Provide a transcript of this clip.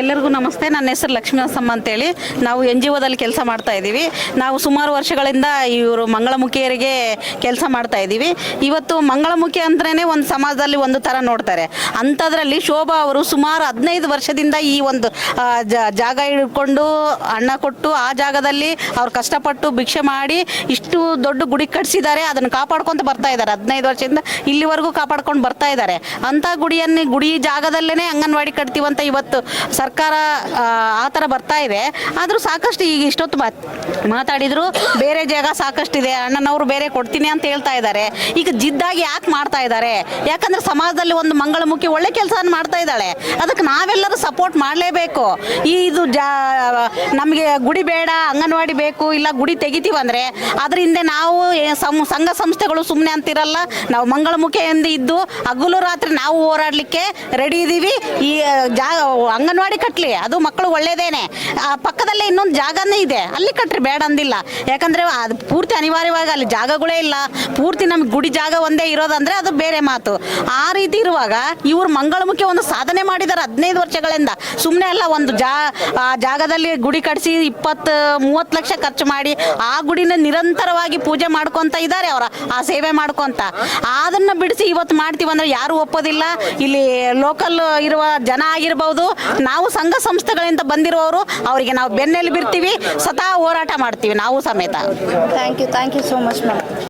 ಎಲ್ಲರಿಗೂ ನಮಸ್ತೆ. ನನ್ನ ಹೆಸರು ಲಕ್ಷ್ಮೀನರಸಮ್ಮ ಅಂತೇಳಿ. ನಾವು NGOದಲ್ಲಿ ಕೆಲಸ ಮಾಡ್ತಾ ಇದ್ದೀವಿ. ನಾವು ಸುಮಾರು ವರ್ಷಗಳಿಂದ ಇವರು ಮಂಗಳಮುಖಿಯರಿಗೆ ಕೆಲಸ ಮಾಡ್ತಾ ಇದ್ದೀವಿ. ಇವತ್ತು ಮಂಗಳಮುಖಿ ಅಂದ್ರೇ ಒಂದು ಸಮಾಜದಲ್ಲಿ ಒಂದು ಥರ ನೋಡ್ತಾರೆ. ಅಂಥದ್ರಲ್ಲಿ ಶೋಭಾ ಅವರು ಸುಮಾರು 15 ವರ್ಷದಿಂದ ಈ ಒಂದು ಜಾಗ ಹಿಡ್ಕೊಂಡು ಹಣ ಕೊಟ್ಟು ಆ ಜಾಗದಲ್ಲಿ ಅವ್ರು ಕಷ್ಟಪಟ್ಟು ಭಿಕ್ಷೆ ಮಾಡಿ ಇಷ್ಟು ದೊಡ್ಡ ಗುಡಿ ಕಟ್ಸಿದ್ದಾರೆ. ಅದನ್ನು ಕಾಪಾಡ್ಕೊತ ಬರ್ತಾ ಇದ್ದಾರೆ. 15 ವರ್ಷದಿಂದ ಇಲ್ಲಿವರೆಗೂ ಕಾಪಾಡ್ಕೊಂಡು ಬರ್ತಾ ಇದ್ದಾರೆ. ಅಂಥ ಗುಡಿ ಜಾಗದಲ್ಲೇ ಅಂಗನವಾಡಿ ಕಟ್ತೀವಂತ ಇವತ್ತು ಸರ್ಕಾರ ಆ ಥರ ಬರ್ತಾ ಇದೆ. ಆದರೂ ಸಾಕಷ್ಟು ಈಗ ಇಷ್ಟೊತ್ತು ಮಾತಾಡಿದ್ರು ಬೇರೆ ಜಾಗ ಸಾಕಷ್ಟಿದೆ, ಅಣ್ಣನವರು ಬೇರೆ ಕೊಡ್ತೀನಿ ಅಂತ ಹೇಳ್ತಾ ಇದ್ದಾರೆ. ಈಗ ಜಿದ್ದಾಗಿ ಯಾಕೆ ಮಾಡ್ತಾ ಇದ್ದಾರೆ? ಯಾಕಂದ್ರೆ ಸಮಾಜದಲ್ಲಿ ಒಂದು ಮಂಗಳಮುಖಿ ಒಳ್ಳೆ ಕೆಲಸ ಮಾಡ್ತಾ ಇದ್ದಾಳೆ. ಅದಕ್ಕೆ ನಾವೆಲ್ಲರೂ ಸಪೋರ್ಟ್ ಮಾಡಲೇಬೇಕು. ಇದು ನಮಗೆ ಗುಡಿ ಬೇಡ, ಅಂಗನವಾಡಿ ಬೇಕು, ಇಲ್ಲ ಗುಡಿ ತೆಗಿತೀವಂದ್ರೆ ಅದ್ರ ಹಿಂದೆ ನಾವು ಸಂಘ ಸಂಸ್ಥೆಗಳು ಸುಮ್ಮನೆ ಅಂತಿರಲ್ಲ. ನಾವು ಮಂಗಳಮುಖಿಯಿಂದ ಇದ್ದು ಹಗಲು ರಾತ್ರಿ ನಾವು ಹೋರಾಡಲಿಕ್ಕೆ ರೆಡಿ ಇದ್ದೀವಿ. ಈ ಅಂಗನವಾಡಿ ಕಟ್ಟಲಿ, ಅದು ಮಕ್ಕಳು ಒಳ್ಳೇದೇನೆ. ಪಕ್ಕದಲ್ಲೇ ಇನ್ನೊಂದು ಜಾಗನೇ ಇದೆ, ಅಲ್ಲಿ ಕಟ್ರಿ, ಬೇಡ ಅಂದಿಲ್ಲ. ಯಾಕಂದರೆ ಅದು ಪೂರ್ತಿ ಅನಿವಾರ್ಯವಾಗಿ ಅಲ್ಲಿ ಜಾಗಗಳೇ ಇಲ್ಲ. ಪೂರ್ತಿ ನಮ್ಗೆ ಗುಡಿ ಜಾಗ ಒಂದೇ ಇರೋದಂದರೆ ಅದು ಬೇರೆ ಮಾತು. ಆ ರೀತಿ ಇರುವಾಗ ಇವರು ಮಂಗಳಮುಖಿ ಒಂದು ಸಾಧನೆ ಮಾಡಿದ್ದಾರೆ 15 ವರ್ಷಗಳಿಂದ. ಸುಮ್ಮನೆ ಅಲ್ಲ, ಒಂದು ಜಾಗದಲ್ಲಿ ಗುಡಿ ಕಟ್ಟಿಸಿ 20-30 ಲಕ್ಷ ಖರ್ಚು ಮಾಡಿ ಆ ಗುಡಿನ ನಿರಂತರವಾಗಿ ಪೂಜೆ ಮಾಡ್ಕೊತ ಇದ್ದಾರೆ. ಅವರ ಆ ಸೇವೆ ಮಾಡ್ಕೊತ ಅದನ್ನು ಬಿಡಿಸಿ ಇವತ್ತು ಮಾಡ್ತೀವಂದ್ರೆ ಯಾರು ಒಪ್ಪೋದಿಲ್ಲ. ಇಲ್ಲಿ ಲೋಕಲ್ ಇರುವ ಜನ ಆಗಿರ್ಬೋದು, ನಾವು ಸಂಘ ಸಂಸ್ಥೆಗಳಿಂದ ಬಂದಿರುವವರು, ಅವರಿಗೆ ನಾವು ಬೆನ್ನೆಲುಬಿರ್ತೀವಿ, ಸ್ವತಃ ಹೋರಾಟ ಮಾಡ್ತೀವಿ ನಾವು ಸಮೇತ. Thank you so much ma'am.